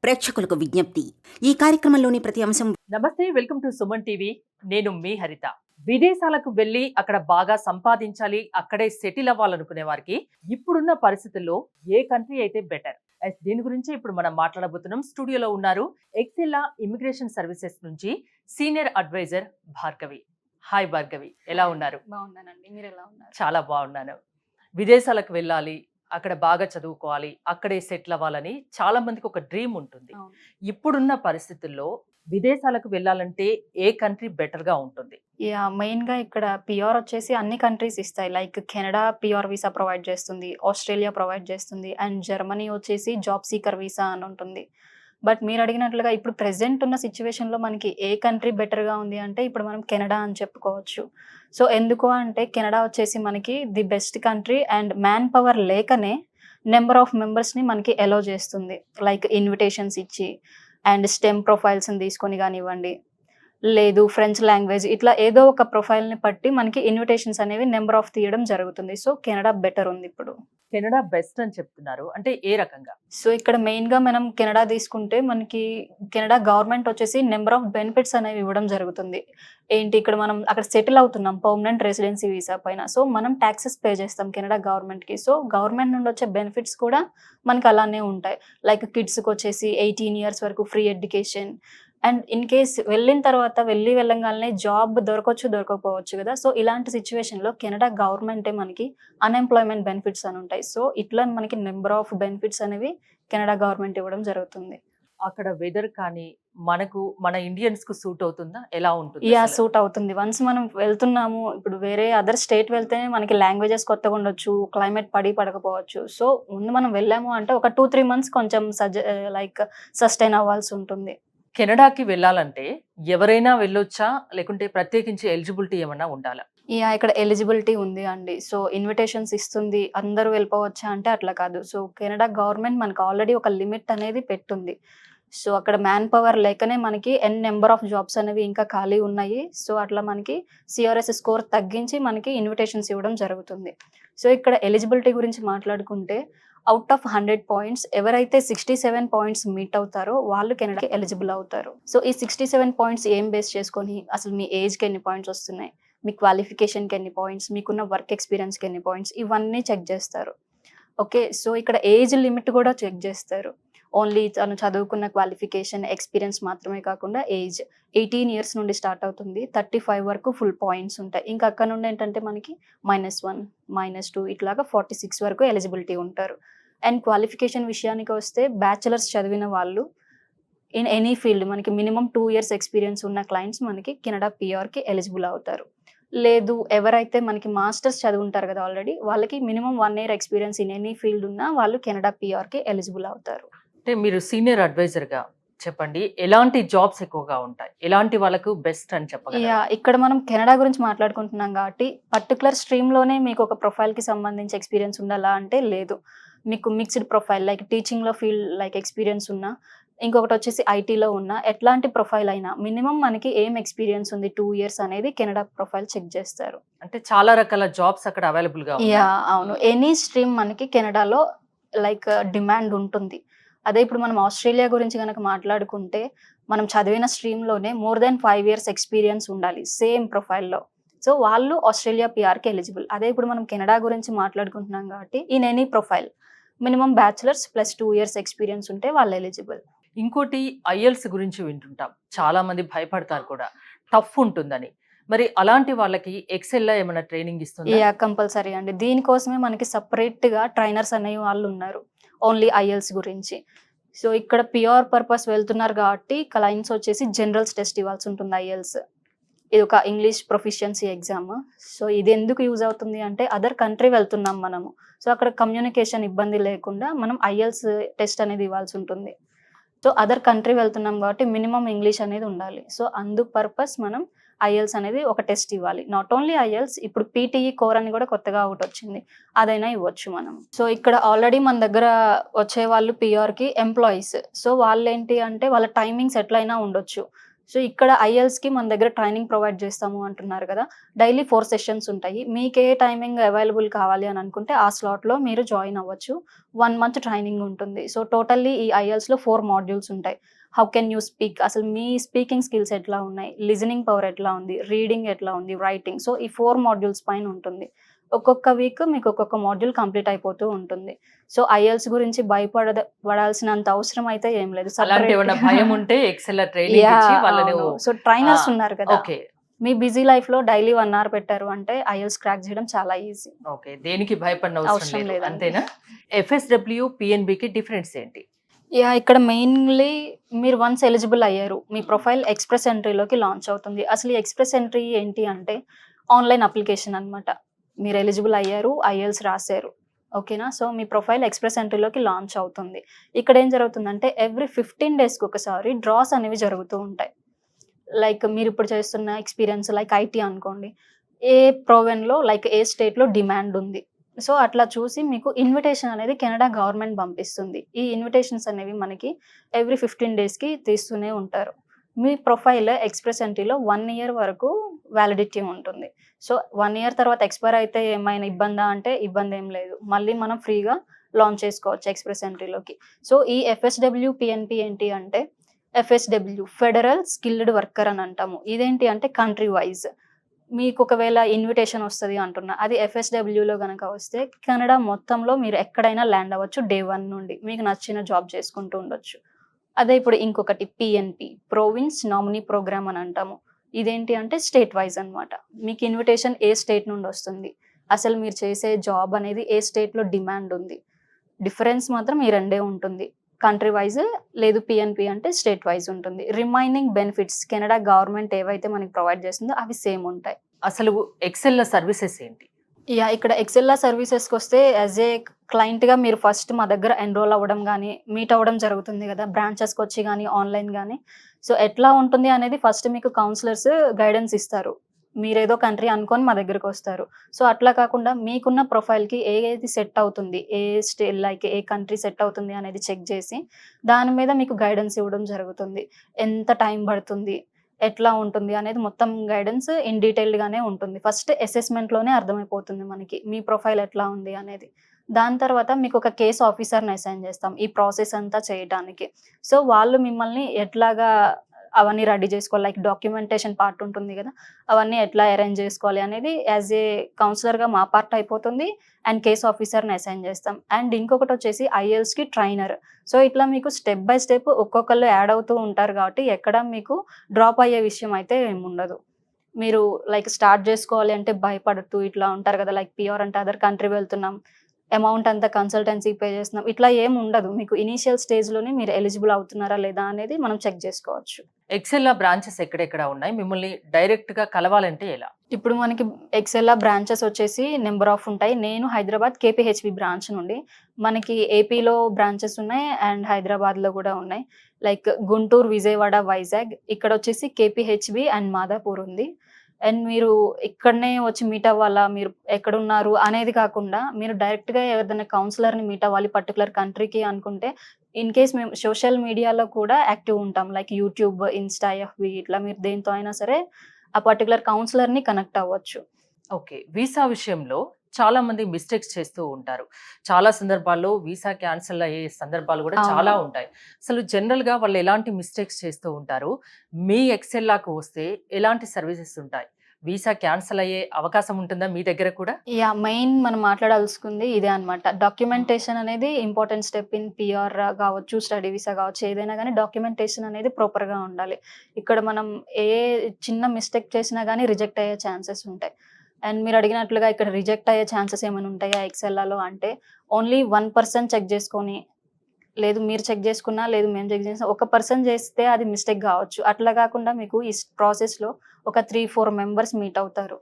ప్రేక్షకులకు విజ్ఞప్తి, ఈ కార్యక్రమంలోని ప్రతి అంశం. నమస్తే, వెల్కమ్ టు సుమన్ టీవీ. నేను మీ హరిత. విదేశాలకు వెళ్ళి అక్కడ బాగా సంపాదించాలి, అక్కడే సెటిల్ అవ్వాలనుకునే వారికి ఇప్పుడున్న పరిస్థితుల్లో ఏ కంట్రీ అయితే బెటర్, దీని గురించి ఇప్పుడు మనం మాట్లాడబోతున్నాం. స్టూడియోలో ఉన్నారు ఎక్సెల్లా ఇమిగ్రేషన్ సర్వీసెస్ నుంచి senior advisor Bhargavi. Hi Bhargavi, ఎలా ఉన్నారు? బాగున్నానండి, మీరు ఎలా ఉన్నారు? చాలా బాగున్నాను. విదేశాలకు వెళ్ళాలి, అక్కడ బాగా చదువుకోవాలి, అక్కడే సెటిల్ అవ్వాలని చాలా మందికి ఒక డ్రీమ్ ఉంటుంది. ఇప్పుడున్న పరిస్థితుల్లో విదేశాలకు వెళ్ళాలంటే ఏ కంట్రీ బెటర్ గా ఉంటుంది? మెయిన్ గా ఇక్కడ పిఆర్ వచ్చేసి అన్ని కంట్రీస్ ఇస్తాయి. Like Canada PR visa provide చేస్తుంది, ఆస్ట్రేలియా ప్రొవైడ్ చేస్తుంది, అండ్ జర్మనీ వచ్చేసి జాబ్ సీకర్ వీసా అని ఉంటుంది. బట్ మీరు అడిగినట్లుగా ఇప్పుడు ప్రెసెంట్ ఉన్న సిచ్యువేషన్ లో మనకి ఏ కంట్రీ బెటర్ గా ఉంది అంటే ఇప్పుడు మనం కెనడా అని చెప్పుకోవచ్చు. సో ఎందుకు అంటే కెనడా వచ్చేసి మనకి the best country, and man power లేకనే నెంబర్ ఆఫ్ మెంబర్స్ ని మనకి అలౌ చేస్తుంది. లైక్ ఇన్విటేషన్స్ ఇచ్చి అండ్ స్టెమ్ ప్రొఫైల్స్ తీసుకొని కానివ్వండి, లేదు ఫ్రెంచ్ లాంగ్వేజ్, ఇట్లా ఏదో ఒక ప్రొఫైల్ ని బట్టి మనకి ఇన్విటేషన్స్ అనేవి నెంబర్ ఆఫ్ తీయడం జరుగుతుంది. సో కెనడా బెటర్ ఉంది ఇప్పుడు. కెనడా బెస్ట్ అని చెప్తున్నారు అంటే ఏ రకంగా? సో ఇక్కడ మెయిన్ గా మనం కెనడా తీసుకుంటే మనకి కెనడా గవర్నమెంట్ వచ్చేసి నెంబర్ ఆఫ్ బెనిఫిట్స్ అనేవి ఇవ్వడం జరుగుతుంది. ఏంటి, ఇక్కడ మనం అక్కడ సెటిల్ అవుతున్నాం పర్మనెంట్ రెసిడెన్సీ వీసా పైన. సో మనం ట్యాక్సెస్ పే చేస్తాం కెనడా గవర్నమెంట్ కి. సో గవర్నమెంట్ నుండి వచ్చే బెనిఫిట్స్ కూడా మనకి అలానే ఉంటాయి. లైక్ కిడ్స్ కి వచ్చేసి 18 years వరకు free education, and in case వెళ్ళిన తర్వాత వెళ్ళంగానే జాబ్ దొరకపోవచ్చు కదా. సో ఇలాంటి సిచ్యువేషన్ లో కెనడా గవర్నమెంటే మనకి అన్ఎంప్లాయ్మెంట్ బెనిఫిట్స్ అని ఉంటాయి. సో ఇట్లా మనకి నెంబర్ ఆఫ్ బెనిఫిట్స్ అనేవి కెనడా గవర్నమెంట్ ఇవ్వడం జరుగుతుంది. అక్కడ వెదర్ కానీ మన ఇండియన్స్ కు సూట్ అవుతుందా, ఎలా ఉంటుంది? సూట్ అవుతుంది. వన్స్ మనం వెళ్తున్నాము, ఇప్పుడు వేరే అదర్ స్టేట్ వెళ్తేనే మనకి లాంగ్వేజెస్ కొత్తగా ఉండొచ్చు, క్లైమేట్ పడకపోవచ్చు. సో ముందు మనం వెళ్ళాము అంటే ఒక 2-3 months కొంచెం సస్టైన్ అవ్వాల్సి ఉంటుంది. కెనడాకి వెళ్ళాలంటే ఎవరైనా వెళ్ళొచ్చా, లేకుంటే ప్రత్యేకించి ఎలిజిబిలిటీ ఏమన్నా ఉండాలా? ఇక్కడ ఎలిజిబిలిటీ ఉంది అండి. సో ఇన్విటేషన్స్ ఇస్తుంది, అందరూ వెళ్ళిపోవచ్చా అంటే అట్లా కాదు. సో కెనడా గవర్నమెంట్ మనకు ఆల్రెడీ ఒక లిమిట్ అనేది పెట్టుంది. సో అక్కడ మ్యాన్ పవర్ లేకనే మనకి నెంబర్ ఆఫ్ జాబ్స్ అనేవి ఇంకా ఖాళీ ఉన్నాయి. సో అట్లా మనకి సిఆర్ఎస్ స్కోర్ తగ్గించి మనకి ఇన్విటేషన్స్ ఇవ్వడం జరుగుతుంది. సో ఇక్కడ ఎలిజిబిలిటీ గురించి మాట్లాడుకుంటే అవుట్ ఆఫ్ 100 points ఎవరైతే 67 points మీట్ అవుతారో వాళ్ళు కెనడాకి ఎలిజిబుల్ అవుతారు. సో ఈ 67 points ఏం బేస్ చేసుకొని, అసలు మీ ఏజ్కి ఎన్ని పాయింట్స్ వస్తున్నాయి, మీ క్వాలిఫికేషన్కి ఎన్ని పాయింట్స్, మీకున్న వర్క్ ఎక్స్పీరియన్స్కి ఎన్ని పాయింట్స్, ఇవన్నీ చెక్ చేస్తారు. ఓకే, సో ఇక్కడ ఏజ్ లిమిట్ కూడా చెక్ చేస్తారు. ఓన్లీ తను చదువుకున్న క్వాలిఫికేషన్ ఎక్స్పీరియన్స్ మాత్రమే కాకుండా ఏజ్ 18 years నుండి స్టార్ట్ అవుతుంది, 35 వరకు ఫుల్ పాయింట్స్ ఉంటాయి. ఇంకా అక్కడ నుండి ఏంటంటే మనకి -1, -2 ఇట్లాగా 46 వరకు ఎలిజిబిలిటీ ఉంటారు. అండ్ క్వాలిఫికేషన్ విషయానికి వస్తే బ్యాచిలర్స్ చదివిన వాళ్ళు ఇన్ ఎనీ ఫీల్డ్ మనకి మినిమం 2 years ఎక్స్పీరియన్స్ ఉన్న క్లయింట్స్ మనకి కెనడా పిఆర్కి ఎలిజిబుల్ అవుతారు. లేదు, ఎవరైతే మనకి మాస్టర్స్ చదువుంటారు కదా ఆల్రెడీ, వాళ్ళకి minimum 1 year experience in any field ఉన్నా వాళ్ళు కెనడా పిఆర్కి ఎలిజిబుల్ అవుతారు. అంటే మీరు సీనియర్ అడ్వైజర్ గా చెప్పండి, ఎలాంటి జాబ్స్ ఎక్కువగా ఉంటాయి, ఎలాంటి వాళ్ళకు బెస్ట్ అని చెప్పగలరా? ఇక్కడ మనం కెనడా గురించి మాట్లాడుకుంటున్నాం కాబట్టి పర్టికులర్ స్ట్రీమ్ లోనే మీకు ఒక ప్రొఫైల్ కి సంబంధించి ఎక్స్పీరియన్స్ ఉండాలా అంటే లేదు. మీకు మిక్స్డ్ ప్రొఫైల్ లైక్ టీచింగ్ లో ఫీల్డ్ లైక్ ఎక్స్పీరియన్స్ ఉన్నా, ఇంకొకటి వచ్చేసి ఐటీలో ఉన్న ఎట్లాంటి ప్రొఫైల్ అయినా మినిమం మనకి ఏం ఎక్స్పీరియన్స్ ఉంది 2 years అనేది కెనడా ప్రొఫైల్ చెక్ చేస్తారు. అంటే చాలా రకాల జాబ్స్ అక్కడ అవైలబుల్ గా ఉన్నాయి. అవును, ఎనీ స్ట్రీమ్ మనకి కెనడాలో లైక్ డిమాండ్ ఉంటుంది. అదే ఇప్పుడు మనం ఆస్ట్రేలియా గురించి కనుక మాట్లాడుకుంటే మనం చదివిన స్ట్రీమ్లోనే మోర్ దెన్ 5 years ఎక్స్పీరియన్స్ ఉండాలి సేమ్ ప్రొఫైల్లో. సో వాళ్ళు ఆస్ట్రేలియా పిఆర్కి ఎలిజిబుల్. అదే ఇప్పుడు మనం కెనడా గురించి మాట్లాడుకుంటున్నాం కాబట్టి in any profile minimum bachelors plus 2 years experience ఉంటే వాళ్ళు ఎలిజిబుల్. ఇంకోటి ఐఎల్స్ గురించి వింటుంటాం, చాలా మంది భయపడతారు కూడా, టఫ్ ఉంటుందని. మరి అలాంటి వాళ్ళకి ఎక్సెల్ ఏమైనా ట్రైనింగ్ ఇస్తుంది? కంపల్సరీ అండి. దీనికోసమే మనకి సపరేట్ గా ట్రైనర్స్ అనే వాళ్ళు ఉన్నారు ఓన్లీ ఐఎల్స్ గురించి. సో ఇక్కడ పిఆర్ పర్పస్ వెళ్తున్నారు కాబట్టి క్లయింట్స్ వచ్చేసి జనరల్స్ టెస్ట్ ఇవ్వాల్సి ఉంటుంది. ఐఎల్స్ ఇది ఒక ఇంగ్లీష్ ప్రొఫిషియన్సీ ఎగ్జామ్. సో ఇది ఎందుకు యూజ్ అవుతుంది అంటే అదర్ కంట్రీ వెళ్తున్నాం మనము, సో అక్కడ కమ్యూనికేషన్ ఇబ్బంది లేకుండా మనం ఐఎల్స్ టెస్ట్ అనేది ఇవ్వాల్సి ఉంటుంది. సో అదర్ కంట్రీ వెళ్తున్నాం కాబట్టి మినిమం ఇంగ్లీష్ అనేది ఉండాలి. సో అందు పర్పస్ మనం ఐఎల్స్ అనేది ఒక టెస్ట్ ఇవ్వాలి. నాట్ ఓన్లీ ఐఎల్స్, ఇప్పుడు పీటీఈ కోర్ అని కూడా కొత్తగా ఒకటి వచ్చింది, అదైనా ఇవ్వచ్చు మనం. సో ఇక్కడ ఆల్రెడీ మన దగ్గర వచ్చే వాళ్ళు పిఆర్కి ఎంప్లాయీస్. సో వాళ్ళు ఏంటి అంటే వాళ్ళ టైమింగ్స్ ఎట్లయినా ఉండొచ్చు. సో ఇక్కడ ఐఎల్స్కి మన దగ్గర ట్రైనింగ్ ప్రొవైడ్ చేస్తాము అంటున్నారు కదా, డైలీ 4 సెషన్స్ ఉంటాయి. మీకు ఏ టైమింగ్ అవైలబుల్ కావాలి అని అనుకుంటే ఆ స్లాట్లో మీరు జాయిన్ అవ్వచ్చు. 1 మంత్ ట్రైనింగ్ ఉంటుంది. సో టోటల్లీ ఈ ఐఎల్స్లో 4 మాడ్యూల్స్ ఉంటాయి. హౌ కెన్ యూ స్పీక్, అసలు మీ స్పీకింగ్ స్కిల్స్ ఎట్లా ఉన్నాయి, లిజనింగ్ పవర్ ఎట్లా ఉంది, రీడింగ్ ఎట్లా ఉంది, రైటింగ్. సో ఈ 4 మాడ్యూల్స్ పైన ఉంటుంది. ఒక్కొక్క వీక్ మీకు ఒక్కొక్క మాడ్యూల్ కంప్లీట్ అయిపోతూ ఉంటుంది. సో ఐఎల్స్ గురించి పడాల్సినంత అవసరం అయితే ఏం లేదు. అలాంటి ఏమైనా భయం ఉంటే ఎక్సెల్ ట్రైనింగ్ ఇచ్చి వాళ్ళని సో ట్రైనర్స్ ఉన్నారు కదా, ఓకే మీ బిజీ లైఫ్ లో డైలీ 1 అవర్ పెట్టారు అంటే ఐఎల్స్ క్రాక్ చేయడం చాలా ఈజీ. ఓకే, దేనికి భయపడిన అవసరం అవసరం లేదు, లేదండి. అంతేనా? FSW PNB కి డిఫరెన్స్ ఏంటి? ఇక్కడ మెయిన్లీ మీరు వన్స్ ఎలిజిబుల్ అయ్యారు, మీ ప్రొఫైల్ ఎక్స్ప్రెస్ ఎంట్రీలోకి లాంచ్ అవుతుంది. అసలు ఈ ఎక్స్ప్రెస్ ఎంట్రీ ఏంటి అంటే ఆన్లైన్ అప్లికేషన్ అన్నమాట. మీరు ఎలిజిబుల్ అయ్యారు, ఐఎల్స్ రాశారు, ఓకేనా. సో మీ ప్రొఫైల్ ఎక్స్ప్రెస్ ఎంట్రీలోకి లాంచ్ అవుతుంది. ఇక్కడ ఏం జరుగుతుందంటే ఎవ్రీ 15 డేస్కి ఒకసారి డ్రాస్ అనేవి జరుగుతూ ఉంటాయి. లైక్ మీరు ఇప్పుడు చేస్తున్న ఎక్స్పీరియన్స్ లైక్ ఐటీ అనుకోండి, ఏ ప్రోవెన్లో లైక్ ఏ స్టేట్లో డిమాండ్ ఉంది. సో అట్లా చూసి మీకు ఇన్విటేషన్ అనేది కెనడా గవర్నమెంట్ పంపిస్తుంది. ఈ ఇన్విటేషన్స్ అనేవి మనకి ఎవ్రీ 15 డేస్కి తీస్తూనే ఉంటారు. మీ ప్రొఫైల్ ఎక్స్ప్రెస్ ఎంట్రీలో 1 ఇయర్ వరకు వ్యాలిడిటీ ఉంటుంది. సో 1 ఇయర్ తర్వాత ఎక్స్పైర్ అయితే ఏమైనా ఇబ్బందా అంటే ఇబ్బంది ఏం లేదు, మళ్ళీ మనం ఫ్రీగా లాంచ్ చేసుకోవచ్చు ఎక్స్ప్రెస్ ఎంట్రీలోకి. సో ఈ FSW PNP ఏంటి అంటే FSW ఫెడరల్ స్కిల్డ్ వర్కర్ అని అంటాము. ఇదేంటి అంటే కంట్రీ వైజ్ మీకు ఒకవేళ ఇన్విటేషన్ వస్తుంది అంటున్నా, అది FSWలో కనుక వస్తే కెనడా మొత్తంలో మీరు ఎక్కడైనా ల్యాండ్ అవ్వచ్చు. డే 1 నుండి మీకు నచ్చిన జాబ్ చేసుకుంటూ ఉండొచ్చు. అదే ఇప్పుడు ఇంకొకటి PNP ప్రోవిన్స్ నామినీ ప్రోగ్రామ్ అని అంటాము. ఇదేంటి అంటే స్టేట్ వైజ్ అనమాట. మీకు ఇన్విటేషన్ ఏ స్టేట్ నుండి వస్తుంది, అసలు మీరు చేసే జాబ్ అనేది ఏ స్టేట్లో డిమాండ్ ఉంది, డిఫరెన్స్ మాత్రం ఈ రెండే ఉంటుంది. కంట్రీ వైజ్ లేదు, PNP అంటే స్టేట్ వైజ్ ఉంటుంది. రిమైనింగ్ బెనిఫిట్స్ కెనడా గవర్నమెంట్ ఏవైతే మనకి ప్రొవైడ్ చేస్తుందో అవి సేమ్ ఉంటాయి. అసలు ఎక్సెల్ సర్వీసెస్ ఏంటి? ఇక్కడ ఎక్సెల్లా సర్వీసెస్కి వస్తే యాజ్ ఏ క్లయింట్గా మీరు ఫస్ట్ మా దగ్గర ఎన్రోల్ అవ్వడం కానీ మీట్ అవ్వడం జరుగుతుంది కదా, బ్రాంచెస్కి వచ్చి కానీ ఆన్లైన్ కానీ. సో ఎట్లా ఉంటుంది అనేది ఫస్ట్ మీకు కౌన్సిలర్స్ గైడెన్స్ ఇస్తారు. మీరేదో కంట్రీ అనుకొని మా దగ్గరికి వస్తారు. సో అట్లా కాకుండా మీకున్న ప్రొఫైల్కి ఏది సెట్ అవుతుంది, లైక్ ఏ కంట్రీ సెట్ అవుతుంది అనేది చెక్ చేసి దాని మీద మీకు గైడెన్స్ ఇవ్వడం జరుగుతుంది. ఎంత టైం పడుతుంది, ఎట్లా ఉంటుంది అనేది మొత్తం గైడెన్స్ ఇన్ డీటెయిల్డ్గానే ఉంటుంది. ఫస్ట్ అసెస్మెంట్లోనే అర్థమైపోతుంది మనకి మీ ప్రొఫైల్ ఎట్లా ఉంది అనేది. దాని తర్వాత మీకు ఒక కేస్ ఆఫీసర్ని అసైన్ చేస్తాం ఈ ప్రాసెస్ అంతా చేయడానికి. సో వాళ్ళు మిమ్మల్ని ఎట్లాగా అవన్నీ రెడీ చేసుకోవాలి, లైక్ డాక్యుమెంటేషన్ పార్ట్ ఉంటుంది కదా, అవన్నీ ఎట్లా అరేంజ్ చేసుకోవాలి అనేది యాజ్ ఏ కౌన్సిలర్గా మా పార్ట్ అయిపోతుంది. అండ్ కేస్ ఆఫీసర్ని అసైన్ చేస్తాం. అండ్ ఇంకొకటి వచ్చేసి ఐఎల్స్కి ట్రైనర్. సో ఇట్లా మీకు స్టెప్ బై స్టెప్ ఒక్కొక్కళ్ళు యాడ్ అవుతూ ఉంటారు కాబట్టి ఎక్కడ మీకు డ్రాప్ అయ్యే విషయం అయితే ఏముండదు. మీరు లైక్ స్టార్ట్ చేసుకోవాలి అంటే భయపడుతూ ఇట్లా ఉంటారు కదా, లైక్ PR అంటే అదర్ కంట్రీ వెళ్తున్నాం, అమౌంట్ అంతా కన్సల్టెన్సీ పే చేస్తున్నాం, ఇట్లా ఏం ఉండదు. మీకు ఇనీషియల్ స్టేజ్లోనే మీరు ఎలిజిబుల్ అవుతున్నారా లేదా అనేది మనం చెక్ చేసుకోవచ్చు. ఎక్సెల్ బ్రాంచెస్ ఎక్కడెక్కడ ఉన్నాయి, మిమ్మల్ని డైరెక్ట్ గా కలవాలంటే ఎలా? ఇప్పుడు మనకి ఎక్సెల్ బ్రాంచెస్ వచ్చేసి నెంబర్ ఆఫ్ ఉంటాయి. నేను హైదరాబాద్ KPHB బ్రాంచ్ నుండి, మనకి ఏపీలో బ్రాంచెస్ ఉన్నాయి అండ్ హైదరాబాద్లో కూడా ఉన్నాయి. లైక్ గుంటూరు, విజయవాడ, వైజాగ్. ఇక్కడ వచ్చేసి KPHB అండ్ మాదాపూర్ ఉంది. అండ్ మీరు ఇక్కడనే వచ్చి మీట్ అవ్వాలా, మీరు ఎక్కడున్నారు అనేది కాకుండా మీరు డైరెక్ట్గా ఏదైనా కౌన్సిలర్ని మీట్ అవ్వాలి పర్టికులర్ కంట్రీకి అనుకుంటే, ఇన్ కేస్ మేము సోషల్ మీడియాలో కూడా యాక్టివ్ ఉంటాం, లైక్ యూట్యూబ్, ఇన్స్టా, FB, ఇట్లా మీరు దేంతో అయినా సరే ఆ పర్టికులర్ కౌన్సిలర్ని కనెక్ట్ అవ్వచ్చు. ఓకే, వీసా విషయంలో చాలా మంది మిస్టేక్స్ చేస్తూ ఉంటారు. చాలా సందర్భాల్లో వీసా క్యాన్సిల్ అయ్యే సందర్భాలు కూడా చాలా ఉంటాయి. అసలు జనరల్ గా వాళ్ళు ఎలాంటి మిస్టేక్స్ చేస్తూ ఉంటారు? మీ ఎక్సెల్లాకు వస్తే ఎలాంటి సర్వీసెస్ ఉంటాయి? వీసా క్యాన్సిల్ అయ్యే అవకాశం ఉంటుందా మీ దగ్గర కూడా? మెయిన్ మనం మాట్లాడాల్సింది ఇదే అనమాట. డాక్యుమెంటేషన్ అనేది ఇంపార్టెంట్ స్టెప్ ఇన్ PR కావచ్చు, స్టడీ వీసా కావచ్చు, ఏదైనా కానీ డాక్యుమెంటేషన్ అనేది ప్రాపర్గా ఉండాలి. ఇక్కడ మనం ఏ చిన్న మిస్టేక్ చేసినా కానీ రిజెక్ట్ అయ్యే ఛాన్సెస్ ఉంటాయి. అండ్ మీరు అడిగినట్లుగా ఇక్కడ రిజెక్ట్ అయ్యే ఛాన్సెస్ ఏమైనా ఉంటాయా ఎక్సెల్లాలో అంటే, ఓన్లీ 1% చెక్ చేసుకొని, లేదు మీరు చెక్ చేసుకున్నా లేదు మేము చెక్ చేసినా, ఒక పర్సన్ చేస్తే అది మిస్టేక్ కావచ్చు. అట్లా కాకుండా మీకు ఈ ప్రాసెస్లో ఒక 3-4 మెంబర్స్ మీట్ అవుతారు.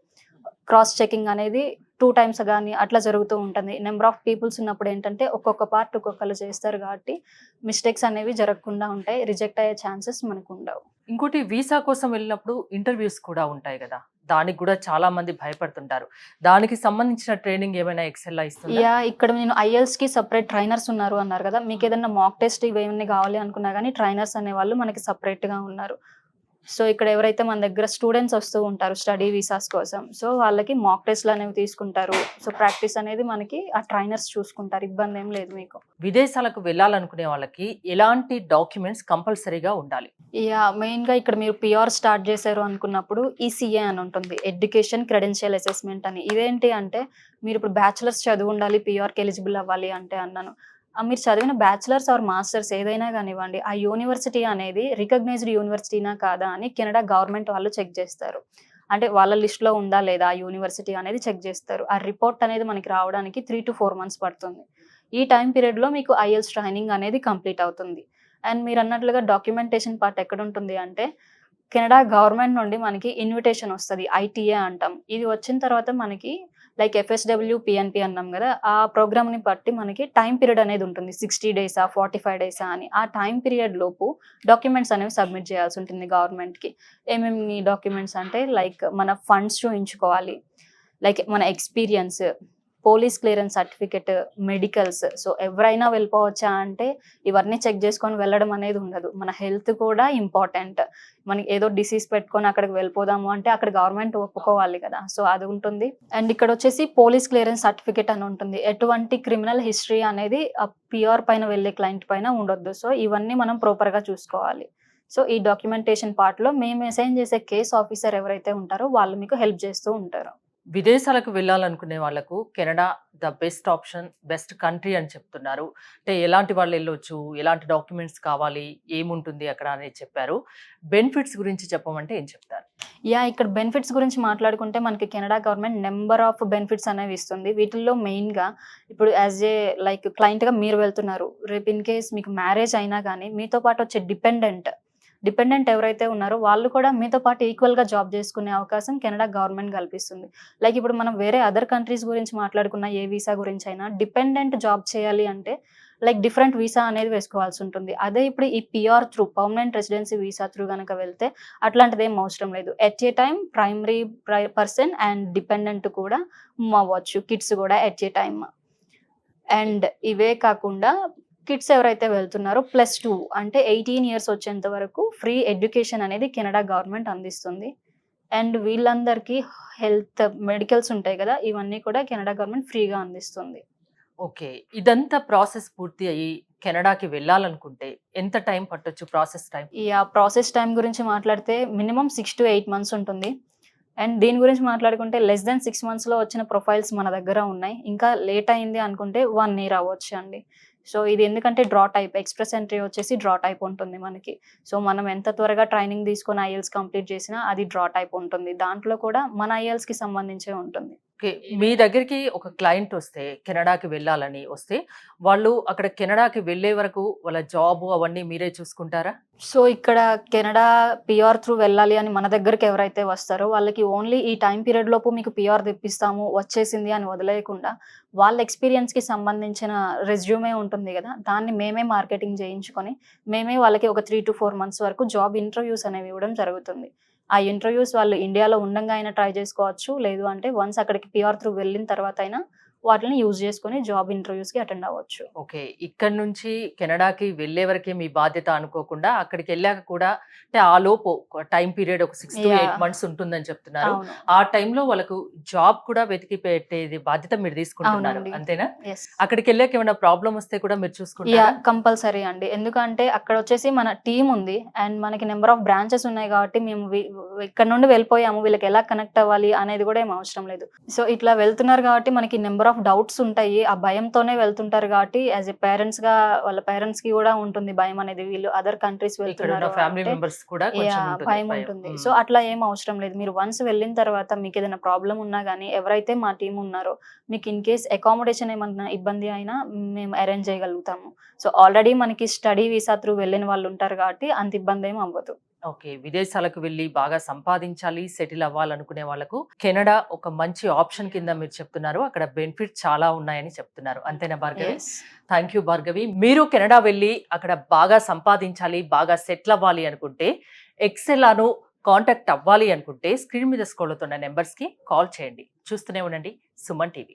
క్రాస్ చెకింగ్ అనేది 2 times కానీ అట్లా జరుగుతూ ఉంటుంది. నెంబర్ ఆఫ్ పీపుల్స్ ఉన్నప్పుడు ఏంటంటే ఒక్కొక్క పార్ట్ ఒక్కొక్కరు చేస్తారు కాబట్టి మిస్టేక్స్ అనేవి జరగకుండా ఉంటాయి. రిజెక్ట్ అయ్యే ఛాన్సెస్ మనకు ఉండవు. ఇంకోటి, వీసా కోసం వెళ్ళినప్పుడు ఇంటర్వ్యూస్ కూడా ఉంటాయి కదా, దానికి కూడా చాలా మంది భయపడుతుంటారు. దానికి సంబంధించిన ట్రైనింగ్ ఏమైనా ఎక్సెల్ ఇస్తుందా? ఇక్కడ నేను ఐఎల్స్కి సపరేట్ ట్రైనర్స్ ఉన్నారు అన్నారు కదా, మీకు ఏదైనా మాక్ టెస్ట్ ఇవన్నీ కావాలి అనుకున్నా కానీ ట్రైనర్స్ అనేవాళ్ళు మనకి సపరేట్గా ఉన్నారు. సో ఇక్కడ ఎవరైతే మన దగ్గర స్టూడెంట్స్ వస్తూ ఉంటారు స్టడీ వీసాస్ కోసం, సో వాళ్ళకి మాక్ టెస్ట్లు అనేవి తీసుకుంటారు. సో ప్రాక్టీస్ అనేది మనకి ఆ ట్రైనర్స్ చూసుకుంటారు, ఇబ్బంది ఏం లేదు మీకు. విదేశాలకు వెళ్ళాలనుకునే వాళ్ళకి ఎలాంటి డాక్యుమెంట్స్ కంపల్సరీగా ఉండాలి? మెయిన్గా ఇక్కడ మీరు పిఆర్ స్టార్ట్ చేశారు అనుకున్నప్పుడు ఈసీఏ అని ఉంటుంది, ఎడ్యుకేషన్ క్రెడెన్షియల్ అసెస్మెంట్ అని. ఇదేంటి అంటే మీరు ఇప్పుడు బ్యాచిలర్స్ చదువు ఉండాలి పిఆర్కి ఎలిజిబుల్ అవ్వాలి అంటే అన్నాను. మీరు చదివిన బ్యాచిలర్స్ ఆర్ మాస్టర్స్ ఏదైనా కానివ్వండి, ఆ యూనివర్సిటీ అనేది రికగ్నైజ్డ్ యూనివర్సిటీనా కాదా అని కెనడా గవర్నమెంట్ వాళ్ళు చెక్ చేస్తారు. అంటే వాళ్ళ లిస్ట్లో ఉందా లేదా ఆ యూనివర్సిటీ అనేది చెక్ చేస్తారు. ఆ రిపోర్ట్ అనేది మనకి రావడానికి 3 to 4 months పడుతుంది. ఈ టైం పీరియడ్లో మీకు ఐఎల్స్ ట్రైనింగ్ అనేది కంప్లీట్ అవుతుంది. అండ్ మీరు అన్నట్లుగా డాక్యుమెంటేషన్ పార్ట్ ఎక్కడ ఉంటుంది అంటే కెనడా గవర్నమెంట్ నుండి మనకి ఇన్విటేషన్ వస్తుంది, ఐటీఏ అంటాం. ఇది వచ్చిన తర్వాత మనకి లైక్ ఎఫ్ఎస్డబ్ల్యూ పిఎన్పి అన్నాం కదా, ఆ ప్రోగ్రామ్ని బట్టి మనకి టైం పీరియడ్ అనేది ఉంటుంది, 60 days 45 days అని. ఆ టైం పీరియడ్ లోపు డాక్యుమెంట్స్ అనేవి సబ్మిట్ చేయాల్సి ఉంటుంది గవర్నమెంట్కి. ఏమేమి డాక్యుమెంట్స్ అంటే లైక్ మన ఫండ్స్ చూపించుకోవాలి, లైక్ మన experience, police clearance certificate, medicals. So ఎవరైనా వెళ్ళిపోవచ్చా అంటే ఇవన్నీ చెక్ చేసుకొని వెళ్ళడం అనేది ఉండదు. మన హెల్త్ కూడా ఇంపార్టెంట్. మనకి ఏదో డిసీజ్ పెట్టుకొని అక్కడికి వెళ్ళిపోదాము అంటే అక్కడ గవర్నమెంట్ ఒప్పుకోవాలి కదా, సో అది ఉంటుంది. అండ్ ఇక్కడ వచ్చేసి పోలీస్ క్లియరెన్స్ సర్టిఫికెట్ అని ఉంటుంది. ఎటువంటి క్రిమినల్ హిస్టరీ అనేది పిఆర్ పైన వెళ్ళే క్లయింట్ పైన ఉండొద్దు. సో ఇవన్నీ మనం ప్రాపర్గా చూసుకోవాలి. సో ఈ డాక్యుమెంటేషన్ పార్ట్లో మేము అసైన్ చేసే కేస్ ఆఫీసర్ ఎవరైతే ఉంటారో వాళ్ళు మీకు హెల్ప్ చేస్తూ ఉంటారు. విదేశాలకు వెళ్ళాలనుకునే వాళ్ళకు Canada the best option, best country అని చెప్తున్నారు. అంటే ఎలాంటి వాళ్ళు వెళ్ళొచ్చు, ఎలాంటి డాక్యుమెంట్స్ కావాలి, ఏముంటుంది అక్కడ అనేది చెప్పారు. బెనిఫిట్స్ గురించి చెప్పమంటే ఏం చెప్తారు? ఇక్కడ బెనిఫిట్స్ గురించి మాట్లాడుకుంటే మనకి Canada government number of benefits అనేవి ఇస్తుంది. వీటిల్లో మెయిన్గా ఇప్పుడు యాజ్ ఏ లైక్ క్లయింట్గా మీరు వెళ్తున్నారు, రేపు ఇన్ కేస్ మీకు మ్యారేజ్ అయినా కానీ మీతో పాటు వచ్చే డిపెండెంట్ ఎవరైతే ఉన్నారో వాళ్ళు కూడా మీతో పాటు ఈక్వల్గా జాబ్ చేసుకునే అవకాశం కెనడా గవర్నమెంట్ కల్పిస్తుంది. లైక్ ఇప్పుడు మనం వేరే అదర్ కంట్రీస్ గురించి మాట్లాడుకున్న ఏ వీసా గురించి అయినా డిపెండెంట్ జాబ్ చేయాలి అంటే లైక్ డిఫరెంట్ వీసా అనేది వేసుకోవాల్సి ఉంటుంది. అదే ఇప్పుడు ఈ PR through, permanent residency visa through కనుక వెళ్తే అట్లాంటిది ఏం అవసరం లేదు. At a time primary person and dependent కూడా అవ్వచ్చు, కిడ్స్ కూడా ఎట్ ఏ టైమ్. అండ్ ఇవే కాకుండా కిడ్స్ ఎవరైతే వెళ్తున్నారో +2 అంటే 18 years వచ్చేంత వరకు ఫ్రీ ఎడ్యుకేషన్ అనేది కెనడా గవర్నమెంట్ అందిస్తుంది. అండ్ వీళ్ళందరికీ హెల్త్ మెడికల్స్ ఉంటాయి కదా, ఇవన్నీ కూడా కెనడా గవర్నమెంట్ ఫ్రీగా అందిస్తుంది. ఓకే, ఇదంతా ప్రాసెస్ పూర్తి అయ్యి కెనడాకి వెళ్ళాలనుకుంటే ఎంత టైం పట్టొచ్చు ప్రాసెస్ టైం? ప్రాసెస్ టైం గురించి మాట్లాడితే మినిమం 6 to 8 months ఉంటుంది. అండ్ దీని గురించి మాట్లాడుకుంటే లెస్ దెన్ 6 monthsలో వచ్చిన ప్రొఫైల్స్ మన దగ్గర ఉన్నాయి. ఇంకా లేట్ అయింది అనుకుంటే 1 year అవ్వచ్చు అండి. సో ఇది ఎందుకంటే డ్రా టైప్, ఎక్స్ప్రెస్ ఎంట్రీ వచ్చేసి డ్రా టైప్ ఉంటుంది మనకి. సో మనం ఎంత త్వరగా ట్రైనింగ్ తీసుకొని ఐఎల్స్ కంప్లీట్ చేసినా అది డ్రా టైప్ ఉంటుంది. దాంట్లో కూడా మన ఐఎల్స్కి సంబంధించే ఉంటుంది. ఓకే, మీ దగ్గరికి ఒక క్లయింట్ వస్తే కెనడాకి వెళ్ళాలని వస్తే వాళ్ళు అక్కడ కెనడాకి వెళ్ళే వరకు వాళ్ళ జాబ్ అవన్నీ మీరే చూసుకుంటారా? సో ఇక్కడ కెనడా పిఆర్ త్రూ వెళ్ళాలి అని మన దగ్గరికి ఎవరైతే వస్తారో వాళ్ళకి ఓన్లీ ఈ టైం పీరియడ్ లోపు మీకు పిఆర్ తెప్పిస్తాము వచ్చేసింది అని వదిలేయకుండా వాళ్ళ ఎక్స్పీరియన్స్కి సంబంధించిన రెజ్యూమే ఉంటుంది కదా, దాన్ని మేమే మార్కెటింగ్ చేయించుకొని మేమే వాళ్ళకి ఒక 3 to 4 months వరకు జాబ్ ఇంటర్వ్యూస్ అనేవి ఇవ్వడం జరుగుతుంది. ఆ ఇంటర్వ్యూస్ వాళ్ళు ఇండియాలో ఉండంగా అయినా ట్రై చేసుకోవచ్చు, లేదు అంటే వన్స్ అక్కడికి పిఆర్ త్రూ వెళ్ళిన తర్వాత అయినా వాటిని యూజ్ చేసుకొని జాబ్ ఇంటర్వ్యూస్కి అటెండ్ అవ్వచ్చు. ఓకే, ఇక్కడ నుంచి కెనడాకి వెళ్ళే వరకే మీ బాధ్యత అనుకోకుండా అక్కడికి వెళ్ళాక కూడా అంటే ఆ లోపు టైం పీరియడ్ ఒక 6 to 8 months ఉంటుందని చెప్తున్నారు. ఆ టైంలో వాళ్ళకు జాబ్ కూడా వెతికి పెట్టేది బాధ్యత మీరు తీసుకుంటున్నారు, అంతేనా? అక్కడికి వెళ్ళాక ఏమైనా ప్రాబ్లం వస్తే కూడా మీరు చూసుకుంటారా? కంపల్సరీ అండి, ఎందుకంటే అక్కడ వచ్చేసి మన టీం ఉంది అండ్ మనకి నెంబర్ ఆఫ్ బ్రాంచెస్ ఉన్నాయి కాబట్టి మేము ఇక్కడ నుండి వెళ్ళిపోయాము వీళ్ళకి ఎలా కనెక్ట్ అవ్వాలి అనేది కూడా ఏం అవసరం లేదు. సో ఇట్లా వెళ్తున్నారు కాబట్టి మనకి నెంబర్ ఆఫ్ డౌట్స్ ఉంటాయి, ఆ భయంతోనే వెళ్తుంటారు కాబట్టి యాజ్ ఎ పేరెంట్స్ గా వాళ్ళ పేరెంట్స్ కి కూడా ఉంటుంది భయం అనేది, వీళ్ళు అదర్ కంట్రీస్ వెళ్తున్నారు భయం ఉంటుంది. సో అట్లా ఏం అవసరం లేదు. మీరు వన్స్ వెళ్ళిన తర్వాత మీకు ఏదైనా ప్రాబ్లం ఉన్నా కానీ ఎవరైతే మా టీం ఉన్నారో మీకు ఇన్ కేస్ అకామిడేషన్ ఏమన్నా ఇబ్బంది అయినా మేము అరేంజ్ చేయగలుగుతాము. సో ఆల్రెడీ మనకి స్టడీ వీసా త్రూ వెళ్ళిన వాళ్ళు ఉంటారు కాబట్టి అంత ఇబ్బంది ఏం అవ్వదు. ఓకే, విదేశాలకు వెళ్ళి బాగా సంపాదించాలి, సెటిల్ అవ్వాలనుకునే వాళ్ళకు కెనడా ఒక మంచి ఆప్షన్ కింద మీరు చెప్తున్నారు. అక్కడ బెనిఫిట్స్ చాలా ఉన్నాయని చెప్తున్నారు, అంతేనా భార్గవి? Thank you Bhargavi. మీరు కెనడా వెళ్ళి అక్కడ బాగా సంపాదించాలి, బాగా సెటిల్ అవ్వాలి అనుకుంటే, ఎక్సెలాను కాంటాక్ట్ అవ్వాలి అనుకుంటే స్క్రీన్ మీద స్క్రోల్ అవుతున్న నెంబర్స్కి కాల్ చేయండి. చూస్తూనే ఉండండి సుమన్ టీవీ.